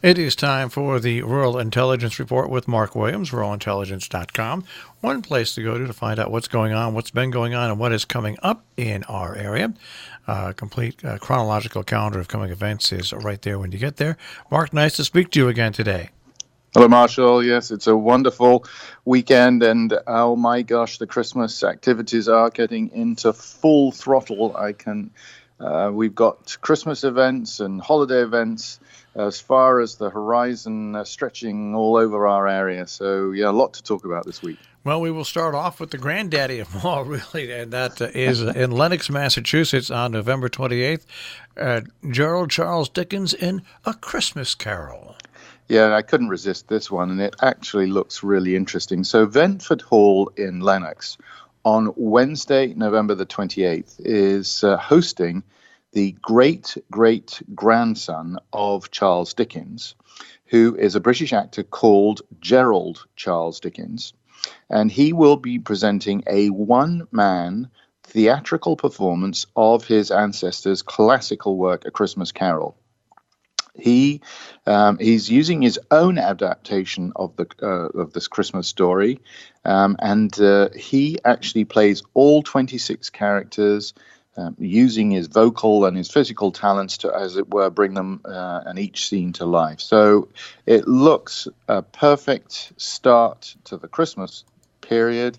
It is time for the Rural Intelligence Report with Mark Williams, ruralintelligence.com. One place to go to find out what's going on, what's been going on, and what is coming up in our area. Complete chronological calendar of coming events is right there when you get there. Mark, nice to speak to you again today. Hello, Marshall. Yes, it's a wonderful weekend, and oh my gosh, the Christmas activities are getting into full throttle. We've got Christmas events and holiday events as far as the horizon stretching all over our area. So, yeah, a lot to talk about this week. Well, we will start off with the granddaddy of them all, really, and that is in Lenox, Massachusetts on November 28th. Gerald Charles Dickens in A Christmas Carol. Yeah, I couldn't resist this one, and it actually looks really interesting. So Ventford Hall in Lenox on Wednesday, November the 28th, is hosting the great-great-grandson of Charles Dickens, who is a British actor called Gerald Charles Dickens. And he will be presenting a one-man theatrical performance of his ancestors' classical work, A Christmas Carol. He's using his own adaptation of this Christmas story, and he actually plays all 26 characters, using his vocal and his physical talents to, as it were, bring them and each scene to life. So it looks a perfect start to the Christmas period.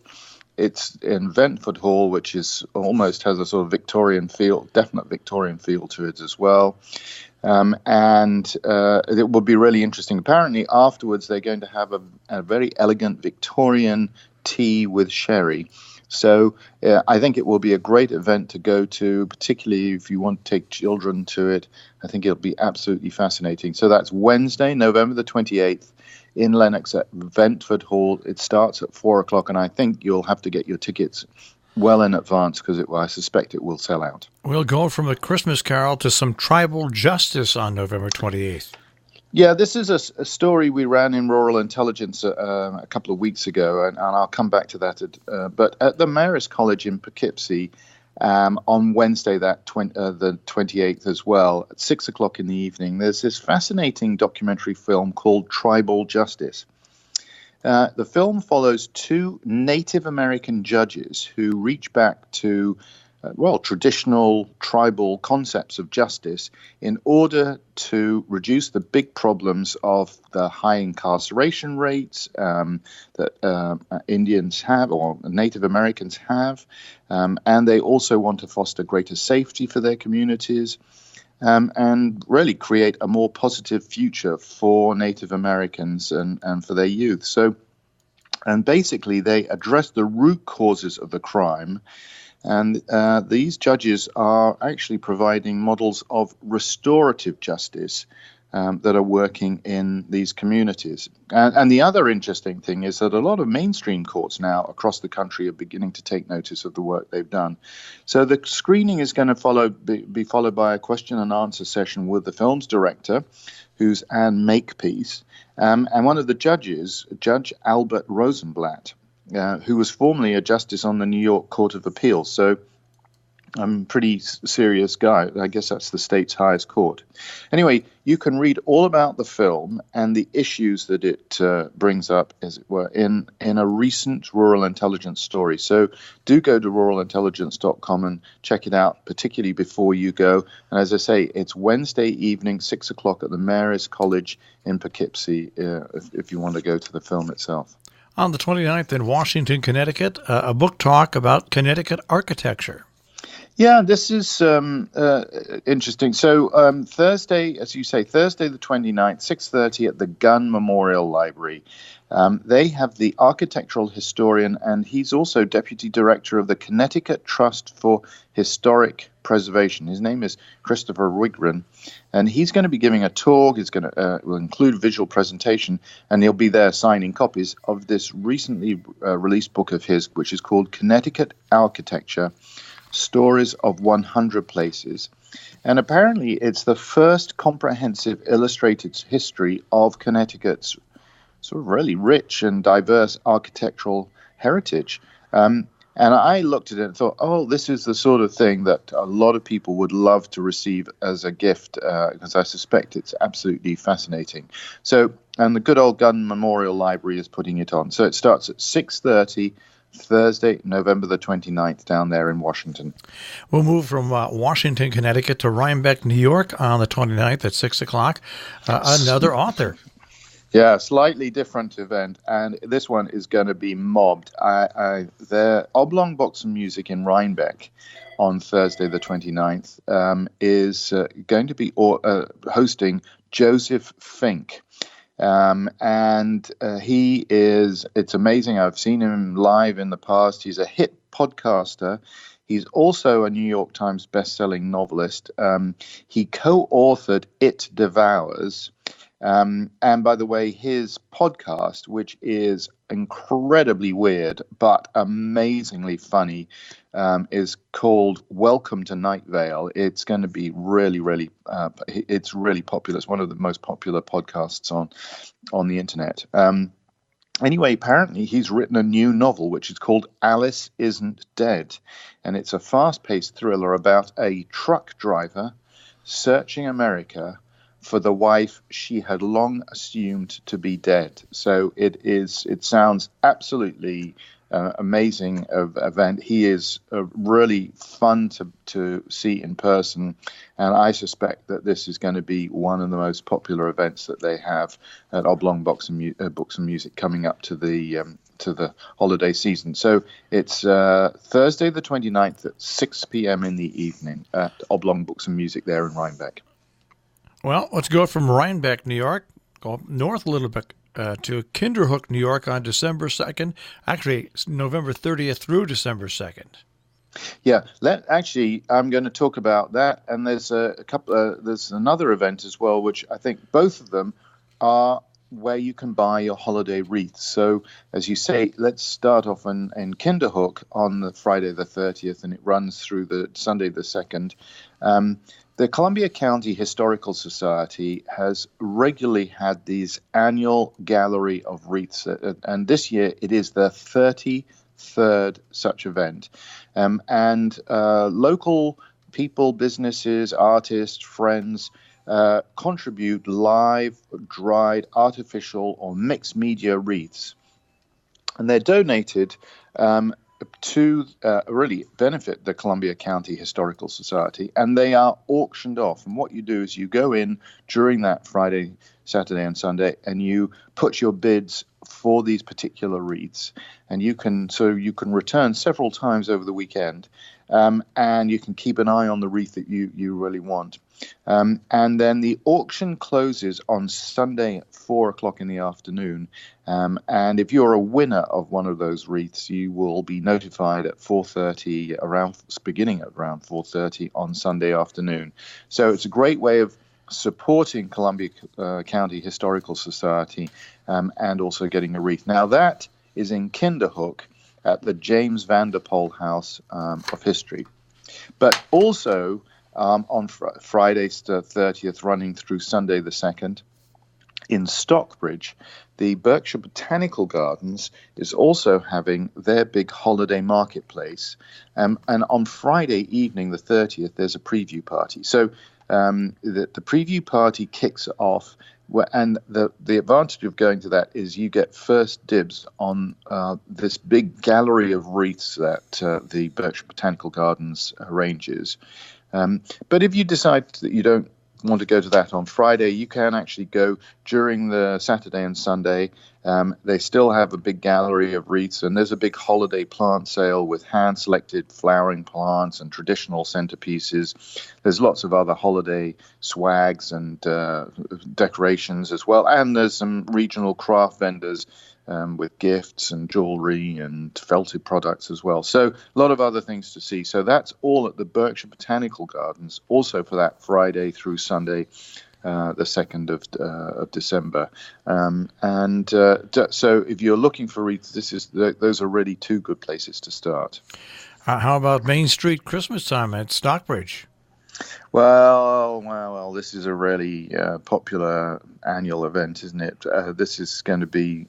It's in Ventford Hall, which is almost has a sort of Victorian feel, definite Victorian feel to it as well. And it will be really interesting. Apparently, afterwards, they're going to have a very elegant Victorian tea with sherry. So I think it will be a great event to go to, particularly if you want to take children to it. I think it'll be absolutely fascinating. So that's Wednesday, November the 28th in Lenox at Ventford Hall. It starts at 4 o'clock, and I think you'll have to get your tickets well in advance because I suspect it will sell out. We'll go from A Christmas Carol to some tribal justice on November 28th. Yeah, this is a story we ran in Rural Intelligence a couple of weeks ago, and I'll come back to that. But at the Marist College in Poughkeepsie on Wednesday, the 28th as well, at 6 o'clock in the evening, there's this fascinating documentary film called Tribal Justice. The film follows two Native American judges who reach back to traditional tribal concepts of justice in order to reduce the big problems of the high incarceration rates that Indians have or Native Americans have. And they also want to foster greater safety for their communities and really create a more positive future for Native Americans and for their youth. And basically, they address the root causes of the crime. And these judges are actually providing models of restorative justice that are working in these communities. And the other interesting thing is that a lot of mainstream courts now across the country are beginning to take notice of the work they've done. So the screening is going to be followed by a question and answer session with the film's director, who's Anne Makepeace, and one of the judges, Judge Albert Rosenblatt, who was formerly a justice on the New York Court of Appeals. So I'm a pretty serious guy. I guess that's the state's highest court. Anyway, you can read all about the film and the issues that it brings up, as it were, in a recent Rural Intelligence story. So do go to ruralintelligence.com and check it out, particularly before you go. And as I say, it's Wednesday evening, 6 o'clock at the Marist College in Poughkeepsie, if you want to go to the film itself. On the 29th in Washington, Connecticut, a book talk about Connecticut architecture. Yeah, this is interesting. So Thursday, as you say, Thursday the 29th, 6:30 at the Gunn Memorial Library. They have the architectural historian, and he's also deputy director of the Connecticut Trust for Historic Preservation. His name is Christopher Wigren, and he's going to be giving a talk. He's going to will include visual presentation, and he'll be there signing copies of this recently released book of his, which is called Connecticut Architecture: Stories of 100 Places. And apparently it's the first comprehensive illustrated history of Connecticut's sort of really rich and diverse architectural heritage. And I looked at it and thought, oh, this is the sort of thing that a lot of people would love to receive as a gift, because I suspect it's absolutely fascinating. So, and the good old Gun Memorial Library is putting it on. So it starts at 6:30 Thursday, November the 29th, down there in Washington. We'll move from Washington, Connecticut to Rhinebeck, New York on the 29th at 6 o'clock. Another author. Yeah, slightly different event, and this one is going to be mobbed. The Oblong Box of Music in Rhinebeck on Thursday the 29th is going to be hosting Joseph Fink. It's amazing. I've seen him live in the past. He's a hit podcaster. He's also a New York Times best-selling novelist. He co-authored It Devours. And by the way, his podcast, which is incredibly weird but amazingly funny, is called Welcome to Night Vale. It's going to be really it's really popular. It's one of the most popular podcasts on the internet. Anyway, apparently he's written a new novel, which is called Alice Isn't Dead. And it's a fast-paced thriller about a truck driver searching America for the wife she had long assumed to be dead. So it sounds absolutely amazing event. He is really fun to see in person, and I suspect that this is going to be one of the most popular events that they have at Oblong Books and Music coming up to the holiday season. So it's Thursday the 29th at 6 p.m. in the evening at Oblong Books and Music there in Rhinebeck. Well, let's go from Rhinebeck, New York, go up north a little bit to Kinderhook, New York on December 2nd. Actually, it's November 30th through December 2nd. Yeah, I'm going to talk about that. And there's there's another event as well, which I think both of them are where you can buy your holiday wreaths. So, as you say, let's start off in Kinderhook on the Friday the 30th, and it runs through the Sunday the 2nd. The Columbia County Historical Society has regularly had these annual gallery of wreaths, and this year it is the 33rd such event. And local people, businesses, artists, friends contribute live, dried, artificial, or mixed media wreaths. And they're donated to really benefit the Columbia County Historical Society, and they are auctioned off. And what you do is you go in during that Friday, Saturday, and Sunday, and you put your bids for these particular wreaths, and you can return several times over the weekend, and you can keep an eye on the wreath that you really want. And then the auction closes on Sunday at 4 o'clock in the afternoon. And if you're a winner of one of those wreaths, you will be notified at 4:30, beginning at around 4:30 on Sunday afternoon. So it's a great way of supporting Columbia County Historical Society and also getting a wreath. Now that is in Kinderhook at the James Vanderpoel House of History. But also on Friday the 30th, running through Sunday the 2nd, in Stockbridge, the Berkshire Botanical Gardens is also having their big holiday marketplace. And on Friday evening, the 30th, there's a preview party. So the preview party kicks off, and the advantage of going to that is you get first dibs on this big gallery of wreaths that the Berkshire Botanical Gardens arranges. But if you decide that you don't want to go to that on Friday, you can actually go during the Saturday and Sunday. They still have a big gallery of wreaths, and there's a big holiday plant sale with hand-selected flowering plants and traditional centerpieces. There's lots of other holiday swags and decorations as well, and there's some regional craft vendors with gifts and jewelry and felted products as well. So a lot of other things to see. So that's all at the Berkshire Botanical Gardens, also for that Friday through Sunday, the 2nd of December. So if you're looking for wreaths, those are really two good places to start. How about Main Street Christmas time at Stockbridge? Well, this is a really popular annual event, isn't it? This is going to be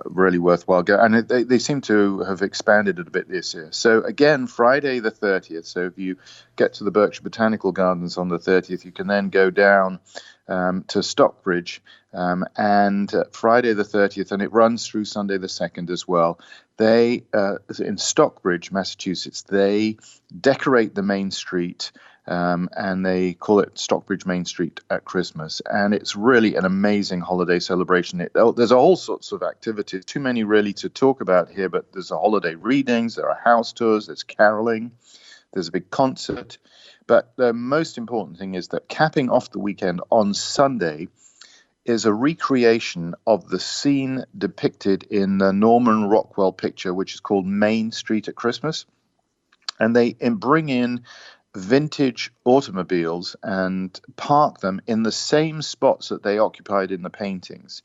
really worthwhile. And they seem to have expanded it a bit this year. So again, Friday the 30th. So if you get to the Berkshire Botanical Gardens on the 30th, you can then go down to Stockbridge, and Friday the 30th, and it runs through Sunday the 2nd as well. They, in Stockbridge, Massachusetts, they decorate the main street, and they call it Stockbridge Main Street at Christmas. And it's really an amazing holiday celebration. There's all sorts of activities, too many really to talk about here, but there's a holiday readings, there are house tours, there's caroling, there's a big concert. But the most important thing is that capping off the weekend on Sunday is a recreation of the scene depicted in the Norman Rockwell picture, which is called Main Street at Christmas. And they bring in vintage automobiles and park them in the same spots that they occupied in the paintings.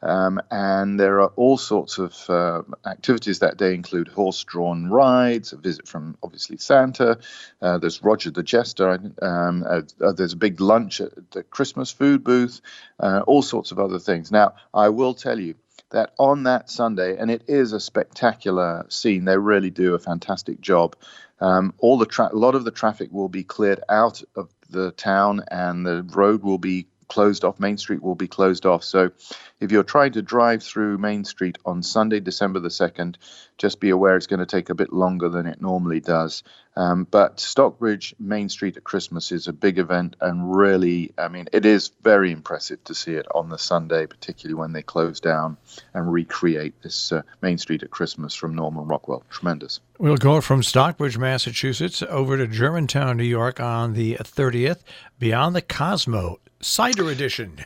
And there are all sorts of activities that day, include horse-drawn rides, a visit from, obviously, Santa. There's Roger the Jester. There's a big lunch at the Christmas food booth, all sorts of other things. Now, I will tell you that on that Sunday, and it is a spectacular scene, they really do a fantastic job. A lot of the traffic will be cleared out of the town, and the road will be closed off. Main Street will be closed off. So if you're trying to drive through Main Street on Sunday, December the 2nd, just be aware it's going to take a bit longer than it normally does. But Stockbridge Main Street at Christmas is a big event, and really, I mean, it is very impressive to see it on the Sunday, particularly when they close down and recreate this Main Street at Christmas from Norman Rockwell. Tremendous. We'll go from Stockbridge, Massachusetts, over to Germantown, New York on the 30th, Beyond the Cosmo Cider Edition.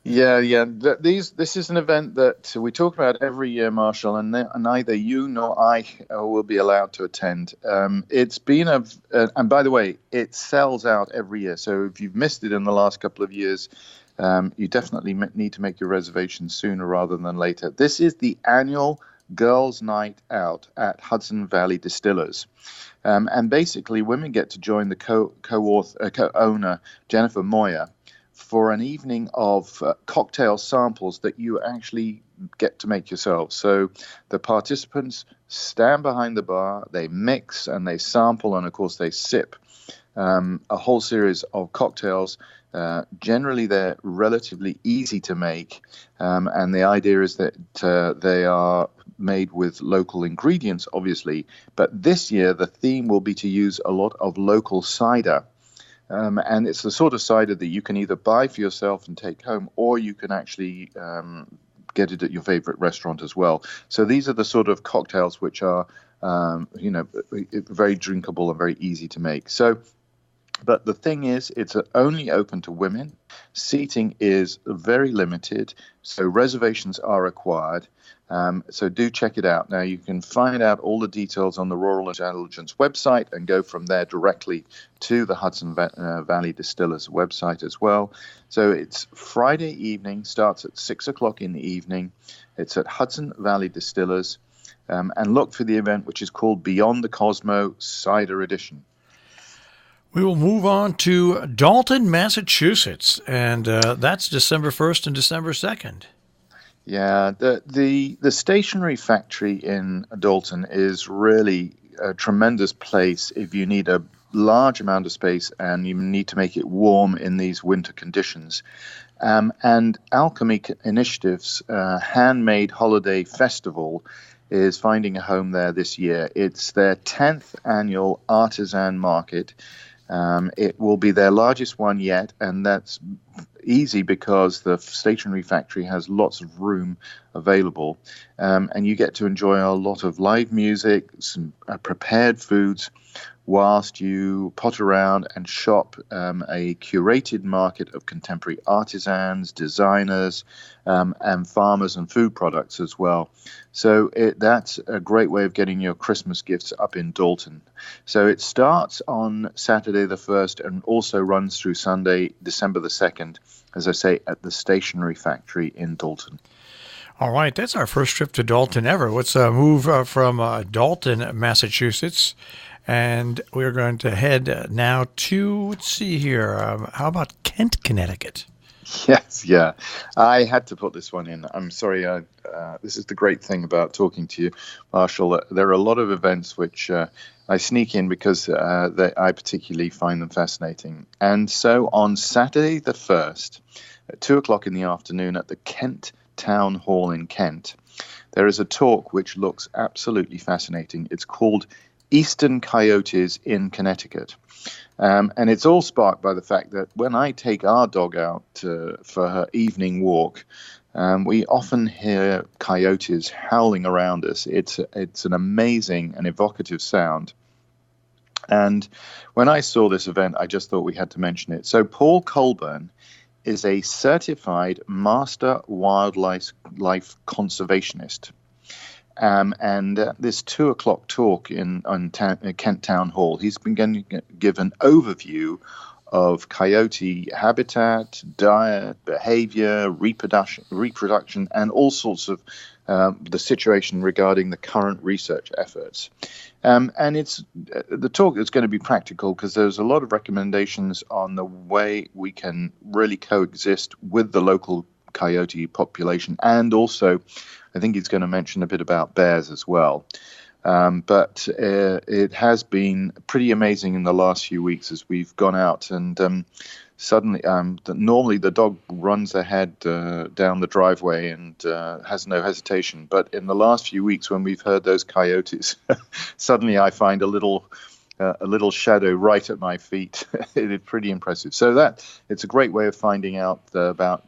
Yeah. This is an event that we talk about every year, Marshall, and neither you nor I will be allowed to attend. It's been and by the way, it sells out every year. So if you've missed it in the last couple of years, you definitely need to make your reservation sooner rather than later. This is the annual Girls' Night Out at Hudson Valley Distillers. And basically, women get to join the co-owner, Jennifer Moyer, for an evening of cocktail samples that you actually get to make yourselves. So the participants stand behind the bar, they mix and they sample, and of course they sip a whole series of cocktails. Generally, they're relatively easy to make, and the idea is that they are made with local ingredients, obviously. But this year, the theme will be to use a lot of local cider. And it's the sort of cider that you can either buy for yourself and take home, or you can actually get it at your favorite restaurant as well. So these are the sort of cocktails which are, very drinkable and very easy to make. But the thing is, it's only open to women. Seating is very limited, so reservations are required. So do check it out. Now, you can find out all the details on the Rural Intelligence website and go from there directly to the Hudson Valley Distillers website as well. So it's Friday evening, starts at 6 o'clock in the evening. It's at Hudson Valley Distillers. And look for the event, which is called Beyond the Cosmo Cider Edition. We will move on to Dalton, Massachusetts, and that's December 1st and December 2nd. Yeah, the stationery factory in Dalton is really a tremendous place if you need a large amount of space and you need to make it warm in these winter conditions. And Alchemy Initiatives Handmade Holiday Festival is finding a home there this year. It's their 10th annual artisan market. It will be their largest one yet, and that's easy because the stationery factory has lots of room available, and you get to enjoy a lot of live music, some prepared foods, whilst you pot around and shop a curated market of contemporary artisans, designers, and farmers and food products as well. So that's a great way of getting your Christmas gifts up in Dalton. So it starts on Saturday the 1st and also runs through Sunday, December the 2nd, as I say, at the Stationery Factory in Dalton. All right, that's our first trip to Dalton ever. Let's move from Dalton, Massachusetts, And we're going to head now to, let's see here, how about Kent, Connecticut? Yes, yeah. I had to put this one in. I'm sorry. This is the great thing about talking to you, Marshall. There are a lot of events which I sneak in because I particularly find them fascinating. And so on Saturday the 1st, at 2 o'clock in the afternoon at the Kent Town Hall in Kent, there is a talk which looks absolutely fascinating. It's called Eastern Coyotes in Connecticut. And it's all sparked by the fact that when I take our dog out for her evening walk, we often hear coyotes howling around us. It's an amazing and evocative sound. And when I saw this event, I just thought we had to mention it. So Paul Colburn is a certified master wildlife conservationist. And this 2 o'clock talk on Kent Town Hall, he's been going to give an overview of coyote habitat, diet, behavior, reproduction, and all sorts of the situation regarding the current research efforts. And the talk is going to be practical because there's a lot of recommendations on the way we can really coexist with the local coyote population, and also I think he's going to mention a bit about bears as well. But it has been pretty amazing in the last few weeks as we've gone out and suddenly, normally the dog runs ahead down the driveway and has no hesitation. But in the last few weeks when we've heard those coyotes, suddenly I find a little shadow right at my feet. It is pretty impressive. So it's a great way of finding out about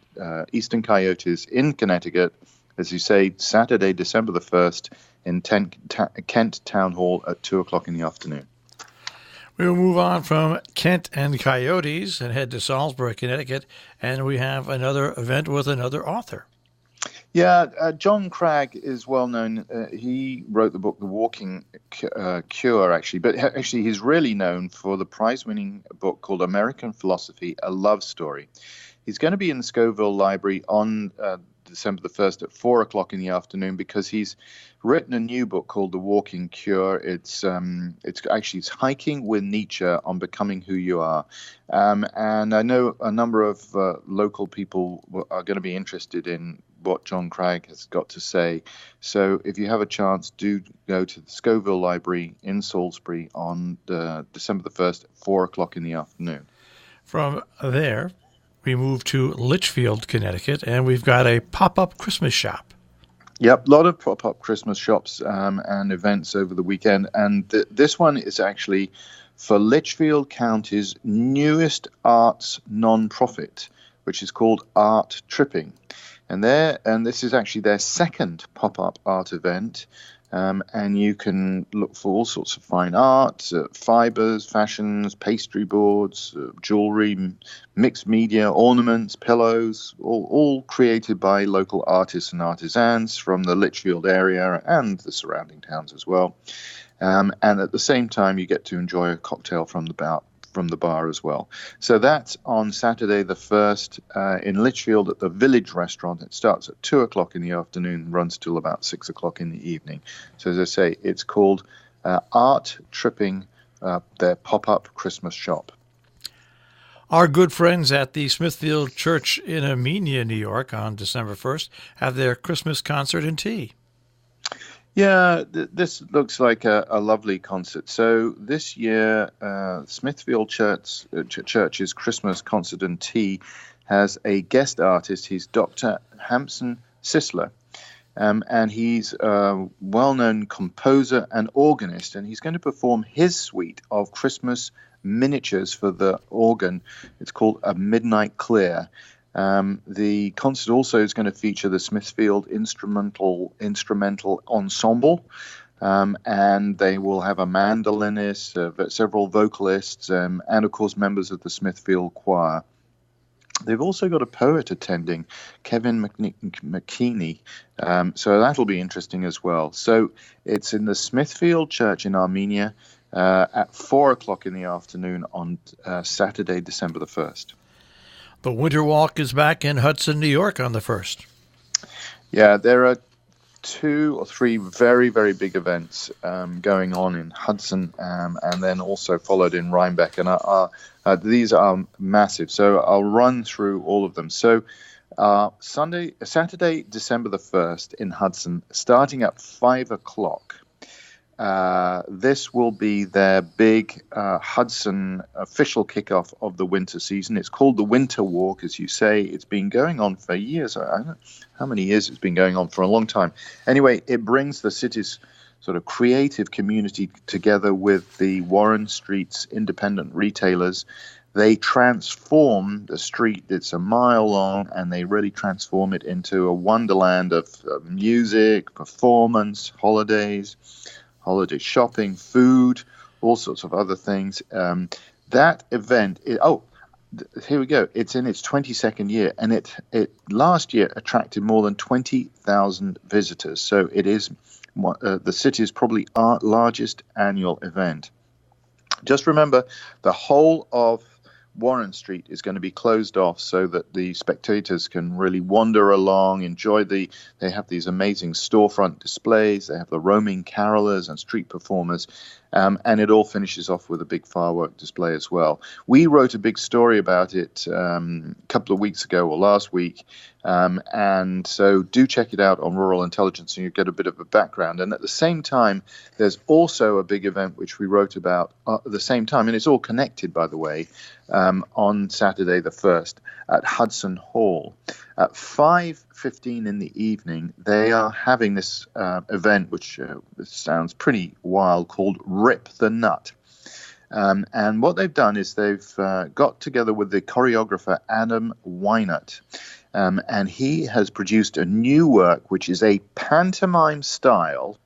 eastern coyotes in Connecticut. As you say, Saturday, December the 1st in Kent Town Hall at 2 o'clock in the afternoon. We will move on from Kent and coyotes and head to Salisbury, Connecticut, and we have another event with another author. Yeah, John Cragg is well known. He wrote the book The Walking Cure, actually. But actually, he's really known for the prize-winning book called American Philosophy, A Love Story. He's going to be in the Scoville Library on December the 1st at 4 o'clock in the afternoon because he's written a new book called The Walking Cure. It's hiking with Nietzsche on becoming who you are. And I know a number of local people are going to be interested in what John Cragg has got to say. So if you have a chance, do go to the Scoville Library in Salisbury on December the 1st at 4 o'clock in the afternoon. From there, we move to Litchfield, Connecticut, and we've got a pop-up Christmas shop. Yep, a lot of pop-up Christmas shops and events over the weekend. And this one is actually for Litchfield County's newest arts non-profit, which is called Art Tripping. And this is actually their second pop-up art event. And you can look for all sorts of fine art, fibers, fashions, pastry boards, jewelry, mixed media, ornaments, pillows, all created by local artists and artisans from the Litchfield area and the surrounding towns as well. And at the same time, you get to enjoy a cocktail from the bar as well. So that's on Saturday the 1st in Litchfield at the Village Restaurant. It starts at 2 o'clock in the afternoon and runs till about 6 o'clock in the evening. So as I say, it's called Art Tripping, their pop-up Christmas shop. Our good friends at the Smithfield Church in Armenia, New York on December 1st have their Christmas concert and tea. Yeah, this looks like a lovely concert. So this year, Smithfield Church's Christmas Concert and Tea has a guest artist. He's Dr. Hampson Sisler, and he's a well-known composer and organist, and he's going to perform his suite of Christmas miniatures for the organ. It's called A Midnight Clear. The concert also is going to feature the Smithfield Instrumental Ensemble, and they will have a mandolinist, several vocalists, and of course members of the Smithfield Choir. They've also got a poet attending, Kevin McKinney, so that'll be interesting as well. So it's in the Smithfield Church in Armenia at 4 o'clock in the afternoon on Saturday, December the 1st. The Winter Walk is back in Hudson, New York on the 1st. Yeah, there are 2 or 3 very, very big events going on in Hudson, and then also followed in Rhinebeck. And these are massive. So I'll run through all of them. So Saturday, December the 1st in Hudson, starting at 5 o'clock. This will be their big Hudson official kickoff of the winter season. It's called the Winter Walk, as you say. It's been going on for years. I don't know how many years it's been going on, for a long time. Anyway, it brings the city's sort of creative community together with the Warren Street's independent retailers. They transform the street. It's a mile long, and they really transform it into a wonderland of music, performance, holiday shopping, food, all sorts of other things. That event, here we go. It's in its 22nd year, and it last year attracted more than 20,000 visitors. So it is the city's probably largest annual event. Just remember, the whole of Warren Street is going to be closed off so that the spectators can really wander along, enjoy they have these amazing storefront displays, they have the roaming carolers and street performers, and it all finishes off with a big firework display as well. We wrote a big story about it a couple of weeks ago or last week, and so do check it out on Rural Intelligence and you get a bit of a background. And at the same time, there's also a big event which we wrote about at the same time, and it's all connected, by the way, on Saturday the 1st at Hudson Hall. At 5:15 in the evening, they are having this event, which sounds pretty wild, called Rip the Nut. And what they've done is they've got together with the choreographer Adam Weinert, and he has produced a new work, which is a pantomime-style,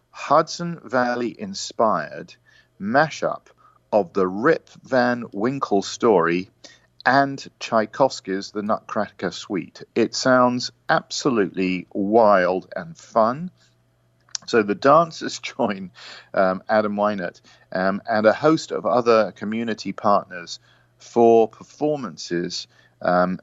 Hudson Valley-inspired mashup of the Rip Van Winkle story and Tchaikovsky's The Nutcracker Suite. It sounds absolutely wild and fun. So the dancers join Adam Weinert and a host of other community partners for performances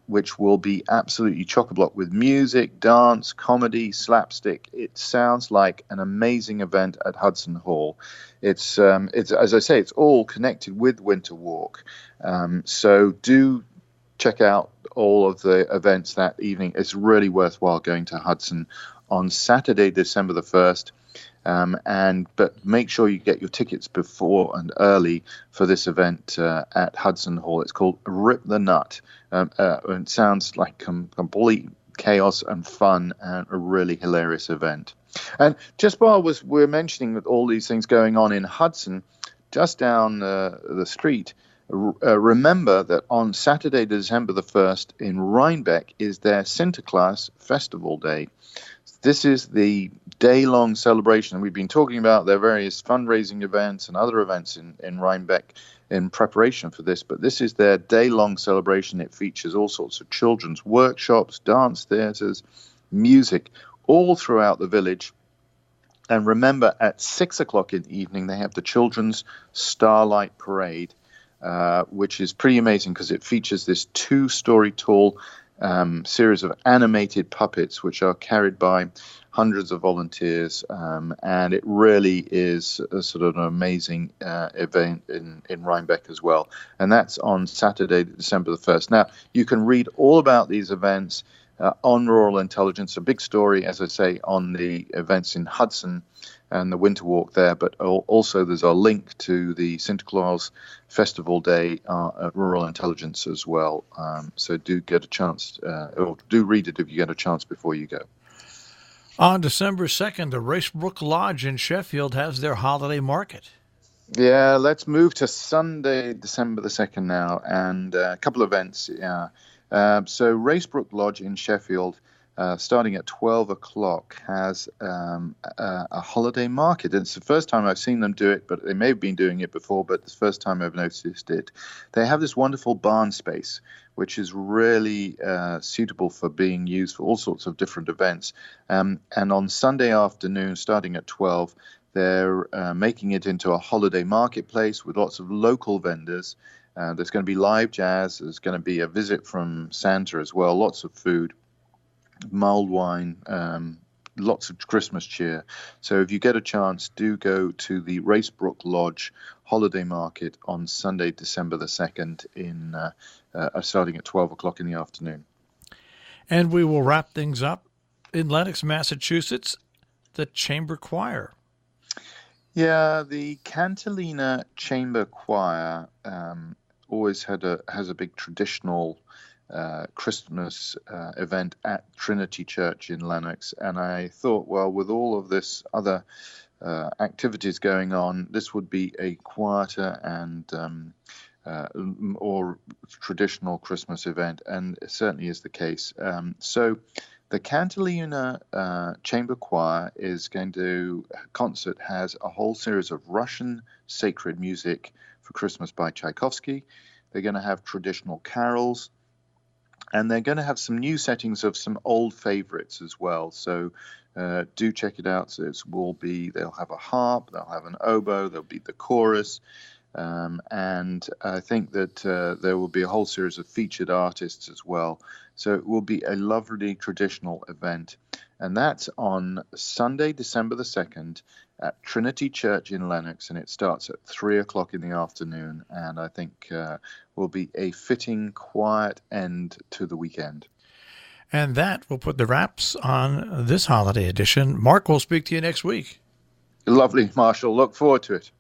which will be absolutely chock-a-block with music, dance, comedy, slapstick. It sounds like an amazing event at Hudson Hall. It's as I say, it's all connected with Winter Walk. So do check out all of the events that evening. It's really worthwhile going to Hudson on Saturday, December the 1st. But make sure you get your tickets before and early for this event at Hudson Hall. It's called Rip the Nut. It sounds like complete chaos and fun, and a really hilarious event. And just while we're mentioning that all these things going on in Hudson, just down the street, remember that on Saturday, December the 1st in Rhinebeck is their Sinterklaas Festival Day. This is the day-long celebration. We've been talking about their various fundraising events and other events in Rhinebeck in preparation for this, but this is their day-long celebration. It features all sorts of children's workshops, dance theaters, music, all throughout the village. And remember, at 6 o'clock in the evening, they have the Children's Starlight Parade, which is pretty amazing because it features this 2-story tall series of animated puppets which are carried by hundreds of volunteers, and it really is a sort of an amazing event in Rhinebeck as well. And that's on Saturday, December the 1st. Now, you can read all about these events on Rural Intelligence, a big story, as I say, on the events in Hudson and the Winter Walk there, but also there's a link to the Sinterklaas Festival Day at Rural Intelligence as well. So do get a chance, or do read it if you get a chance before you go. On December 2nd, the Racebrook Lodge in Sheffield has their holiday market. Yeah, let's move to Sunday, December the 2nd now, and a couple of events. Yeah. So Racebrook Lodge in Sheffield, starting at 12 o'clock, has a holiday market. It's the first time I've seen them do it, but they may have been doing it before, but it's the first time I've noticed it. They have this wonderful barn space, which is really suitable for being used for all sorts of different events. And on Sunday afternoon, starting at 12, they're making it into a holiday marketplace with lots of local vendors. There's going to be live jazz. There's going to be a visit from Santa as well, lots of food, mulled wine, lots of Christmas cheer. So if you get a chance, do go to the Racebrook Lodge Holiday Market on Sunday, December the 2nd, starting at 12 o'clock in the afternoon. And we will wrap things up in Lenox, Massachusetts, the Chamber Choir. Yeah, the Cantilena Chamber Choir always has a big traditional Christmas event at Trinity Church in Lenox, and I thought, well, with all of this other activities going on, this would be a quieter and or traditional Christmas event, and it certainly is the case. So the Cantilena Chamber Choir concert has a whole series of Russian sacred music for Christmas by Tchaikovsky. They're going to have traditional carols, and they're going to have some new settings of some old favorites as well. So do check it out. So they'll have a harp, they'll have an oboe, there'll be the chorus. And I think that there will be a whole series of featured artists as well. So it will be a lovely traditional event. And that's on Sunday, December the 2nd at Trinity Church in Lenox. And it starts at 3 o'clock in the afternoon. And I think will be a fitting, quiet end to the weekend. And that will put the wraps on this holiday edition. Mark will speak to you next week. Lovely, Marshall. Look forward to it.